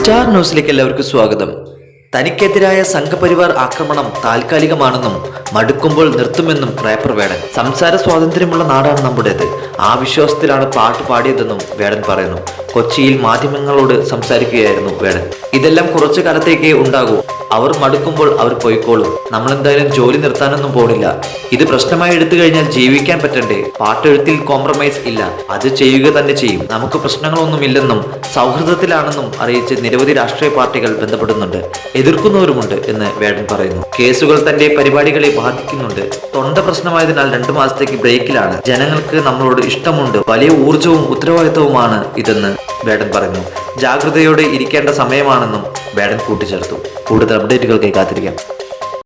Star ന്യൂസിലേക്ക് എല്ലാവർക്കും സ്വാഗതം. തനിക്കെതിരായ സംഘപരിവാർ ആക്രമണം താൽക്കാലികമാണെന്നും മടുക്കുമ്പോൾ നിർത്തുമെന്നും റാപ്പർ വേടൻ. സംസാര സ്വാതന്ത്ര്യമുള്ള നാടാണ് നമ്മുടേത്, ആ വിശ്വാസത്തിലാണ് പാട്ട് പാടിയതെന്നും വേടൻ പറയുന്നു. കൊച്ചിയിൽ മാധ്യമങ്ങളോട് സംസാരിക്കുകയായിരുന്നു വേടൻ. ഇതെല്ലാം കുറച്ചു കാലത്തേക്കേ ഉണ്ടാകൂ, അവർ മടുക്കുമ്പോൾ അവർ പോയിക്കോളും. നമ്മളെന്തായാലും ജോലി നിർത്താനൊന്നും പോണില്ല. ഇത് പ്രശ്നമായി എടുത്തു കഴിഞ്ഞാൽ ജീവിക്കാൻ പറ്റണ്ടേ? പാട്ടെഴുത്തിൽ കോംപ്രമൈസ് ഇല്ല, അത് ചെയ്യുക തന്നെ ചെയ്യും. നമുക്ക് പ്രശ്നങ്ങളൊന്നുമില്ലെന്നും സൗഹൃദത്തിലാണെന്നും അറിയിച്ച് നിരവധി രാഷ്ട്രീയ പാർട്ടികൾ ബന്ധപ്പെടുന്നുണ്ട്, എതിർക്കുന്നവരുമുണ്ട് എന്ന് വേടൻ പറയുന്നു. കേസുകൾ തന്റെ പരിപാടികളെ ബാധിക്കുന്നുണ്ട്. തൊണ്ട പ്രശ്നമായതിനാൽ 2 മാസത്തേക്ക് ബ്രേക്കിലാണ്. ജനങ്ങൾക്ക് നമ്മളോട് ഇഷ്ടമുണ്ട്, വലിയ ഊർജവും ഉത്തരവാദിത്വവുമാണ് ഇതെന്ന് വേടൻ പറഞ്ഞു. ജാഗ്രതയോടെ ഇരിക്കേണ്ട സമയമാണെന്നും വേടൻ കൂട്ടിച്ചേർത്തു. കൂടുതൽ അപ്ഡേറ്റുകൾക്കായി കാത്തിരിക്കാം.